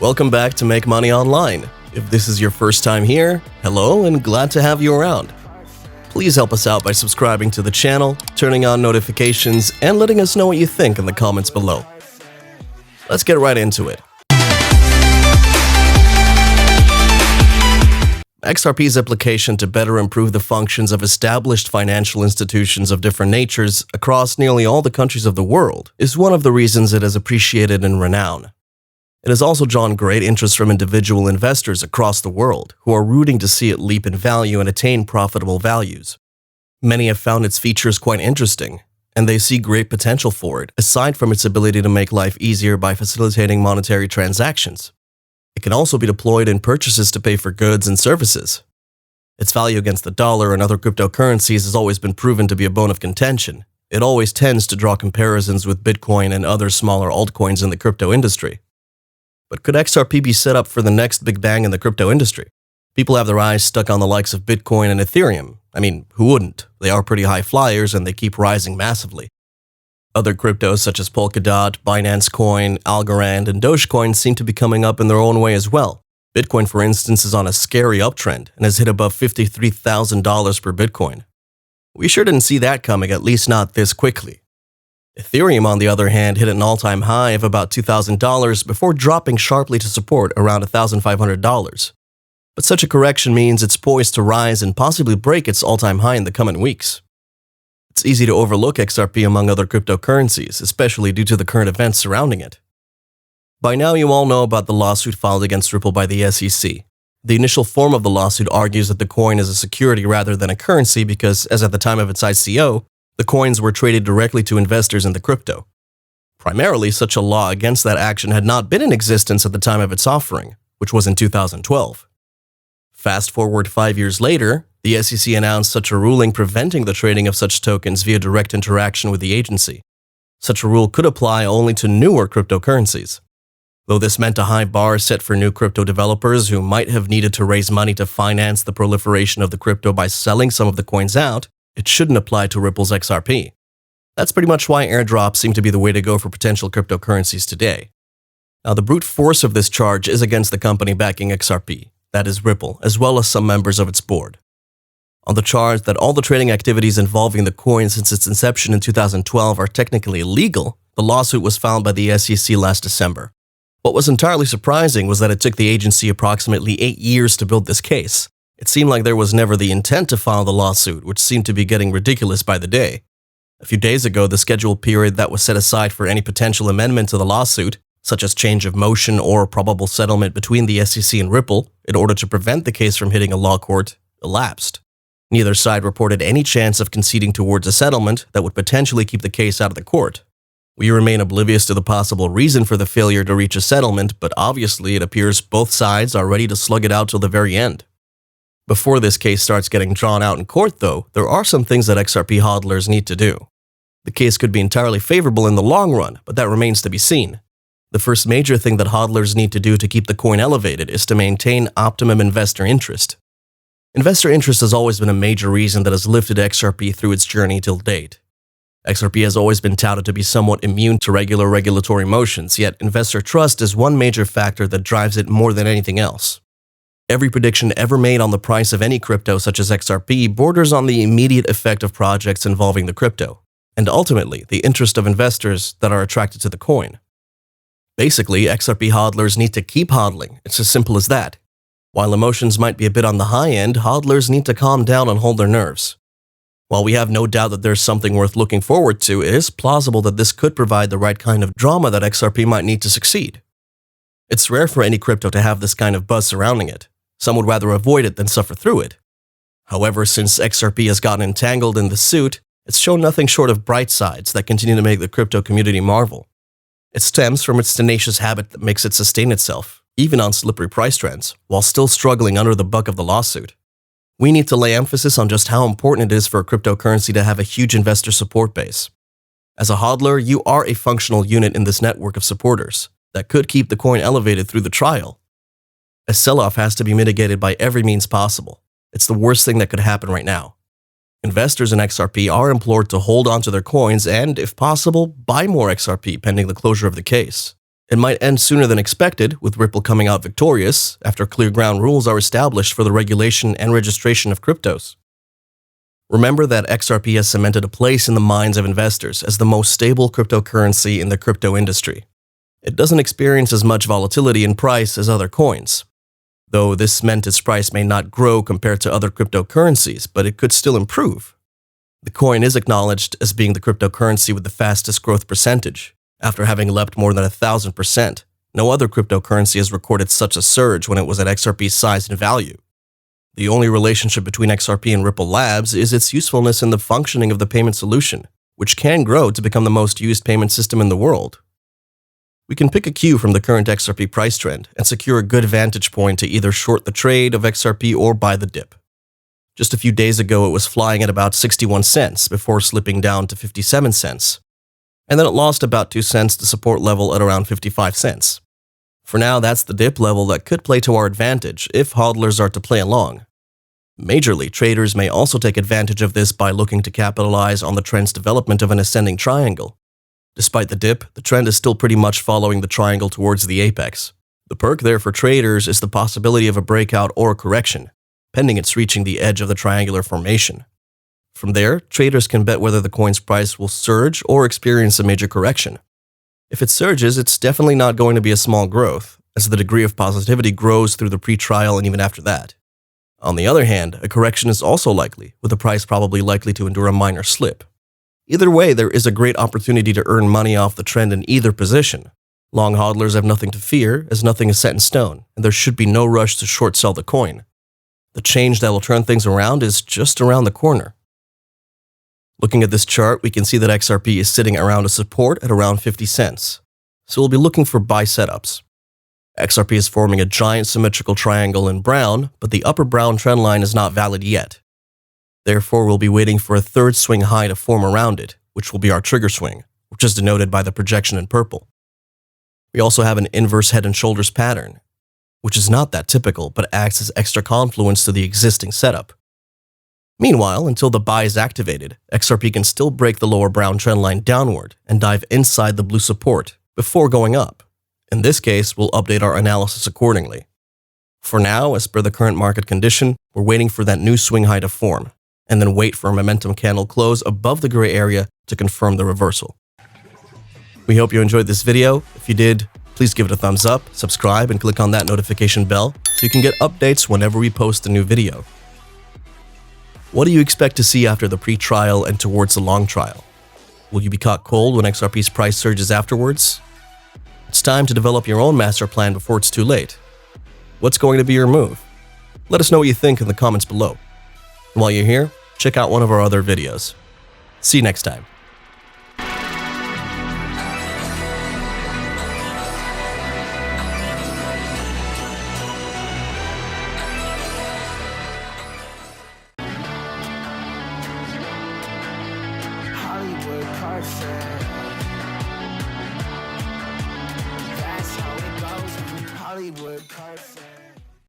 Welcome back to Make Money Online. If this is your first time here, hello and glad to have you around. Please help us out by subscribing to the channel, turning on notifications, and letting us know what you think in the comments below. Let's get right into it. XRP's application to better improve the functions of established financial institutions of different natures across nearly all the countries of the world is one of the reasons it has appreciated in renown. It has also drawn great interest from individual investors across the world who are rooting to see it leap in value and attain profitable values. Many have found its features quite interesting, and they see great potential for it, aside from its ability to make life easier by facilitating monetary transactions. It can also be deployed in purchases to pay for goods and services. Its value against the dollar and other cryptocurrencies has always been proven to be a bone of contention. It always tends to draw comparisons with Bitcoin and other smaller altcoins in the crypto industry. But could XRP be set up for the next big bang in the crypto industry? People have their eyes stuck on the likes of Bitcoin and Ethereum. I mean, who wouldn't? They are pretty high flyers and they keep rising massively. Other cryptos such as Polkadot, Binance Coin, Algorand, and Dogecoin seem to be coming up in their own way as well. Bitcoin, for instance, is on a scary uptrend and has hit above $53,000 per Bitcoin. We sure didn't see that coming, at least not this quickly. Ethereum, on the other hand, hit an all-time high of about $2,000 before dropping sharply to support around $1,500. But such a correction means it's poised to rise and possibly break its all-time high in the coming weeks. It's easy to overlook XRP among other cryptocurrencies, especially due to the current events surrounding it. By now, you all know about the lawsuit filed against Ripple by the SEC. The initial form of the lawsuit argues that the coin is a security rather than a currency because, as at the time of its ICO, the coins were traded directly to investors in the crypto. Primarily, such a law against that action had not been in existence at the time of its offering, which was in 2012. Fast forward 5 years later, the SEC announced such a ruling preventing the trading of such tokens via direct interaction with the agency. Such a rule could apply only to newer cryptocurrencies. Though this meant a high bar set for new crypto developers who might have needed to raise money to finance the proliferation of the crypto by selling some of the coins out, it shouldn't apply to Ripple's XRP. That's pretty much why airdrops seem to be the way to go for potential cryptocurrencies today. Now, the brute force of this charge is against the company backing XRP, that is Ripple, as well as some members of its board. On the charge that all the trading activities involving the coin since its inception in 2012 are technically illegal, the lawsuit was filed by the SEC last December. What was entirely surprising was that it took the agency approximately 8 years to build this case. It seemed like there was never the intent to file the lawsuit, which seemed to be getting ridiculous by the day. A few days ago, the scheduled period that was set aside for any potential amendment to the lawsuit, such as change of motion or probable settlement between the SEC and Ripple, in order to prevent the case from hitting a law court, elapsed. Neither side reported any chance of conceding towards a settlement that would potentially keep the case out of the court. We remain oblivious to the possible reason for the failure to reach a settlement, but obviously it appears both sides are ready to slug it out till the very end. Before this case starts getting drawn out in court, though, there are some things that XRP hodlers need to do. The case could be entirely favorable in the long run, but that remains to be seen. The first major thing that hodlers need to do to keep the coin elevated is to maintain optimum investor interest. Investor interest has always been a major reason that has lifted XRP through its journey till date. XRP has always been touted to be somewhat immune to regular regulatory motions, yet investor trust is one major factor that drives it more than anything else. Every prediction ever made on the price of any crypto such as XRP borders on the immediate effect of projects involving the crypto, and ultimately the interest of investors that are attracted to the coin. Basically, XRP hodlers need to keep hodling. It's as simple as that. While emotions might be a bit on the high end, hodlers need to calm down and hold their nerves. While we have no doubt that there's something worth looking forward to, it is plausible that this could provide the right kind of drama that XRP might need to succeed. It's rare for any crypto to have this kind of buzz surrounding it. Some would rather avoid it than suffer through it. However, since XRP has gotten entangled in the suit, it's shown nothing short of bright sides that continue to make the crypto community marvel. It stems from its tenacious habit that makes it sustain itself, even on slippery price trends, while still struggling under the buck of the lawsuit. We need to lay emphasis on just how important it is for a cryptocurrency to have a huge investor support base. As a hodler, you are a functional unit in this network of supporters that could keep the coin elevated through the trial. A sell-off has to be mitigated by every means possible. It's the worst thing that could happen right now. Investors in XRP are implored to hold on to their coins and, if possible, buy more XRP pending the closure of the case. It might end sooner than expected, with Ripple coming out victorious after clear ground rules are established for the regulation and registration of cryptos. Remember that XRP has cemented a place in the minds of investors as the most stable cryptocurrency in the crypto industry. It doesn't experience as much volatility in price as other coins, though this meant its price may not grow compared to other cryptocurrencies, but it could still improve. The coin is acknowledged as being the cryptocurrency with the fastest growth percentage. After having leapt more than 1,000%, no other cryptocurrency has recorded such a surge when it was at XRP's size and value. The only relationship between XRP and Ripple Labs is its usefulness in the functioning of the payment solution, which can grow to become the most used payment system in the world. We can pick a cue from the current XRP price trend and secure a good vantage point to either short the trade of XRP or buy the dip. Just a few days ago, it was flying at about 61 cents before slipping down to 57 cents. And then it lost about 2 cents to support level at around 55 cents. For now, that's the dip level that could play to our advantage if hodlers are to play along. Majorly, traders may also take advantage of this by looking to capitalize on the trend's development of an ascending triangle. Despite the dip, the trend is still pretty much following the triangle towards the apex. The perk there for traders is the possibility of a breakout or a correction, pending its reaching the edge of the triangular formation. From there, traders can bet whether the coin's price will surge or experience a major correction. If it surges, it's definitely not going to be a small growth, as the degree of positivity grows through the pre-trial and even after that. On the other hand, a correction is also likely, with the price probably likely to endure a minor slip. Either way, there is a great opportunity to earn money off the trend in either position. Long hodlers have nothing to fear, as nothing is set in stone, and there should be no rush to short sell the coin. The change that will turn things around is just around the corner. Looking at this chart, we can see that XRP is sitting around a support at around 50 cents. So we'll be looking for buy setups. XRP is forming a giant symmetrical triangle in brown, but the upper brown trend line is not valid yet. Therefore, we'll be waiting for a third swing high to form around it, which will be our trigger swing, which is denoted by the projection in purple. We also have an inverse head and shoulders pattern, which is not that typical, but acts as extra confluence to the existing setup. Meanwhile, until the buy is activated, XRP can still break the lower brown trend line downward and dive inside the blue support before going up. In this case, we'll update our analysis accordingly. For now, as per the current market condition, we're waiting for that new swing high to form, and then wait for a momentum candle close above the gray area to confirm the reversal. We hope you enjoyed this video. If you did, please give it a thumbs up, subscribe, and click on that notification bell so you can get updates whenever we post a new video. What do you expect to see after the pre-trial and towards the long trial? Will you be caught cold when XRP's price surges afterwards? It's time to develop your own master plan before it's too late. What's going to be your move? Let us know what you think in the comments below. And while you're here, check out one of our other videos. See you next time. Hollywood Carson.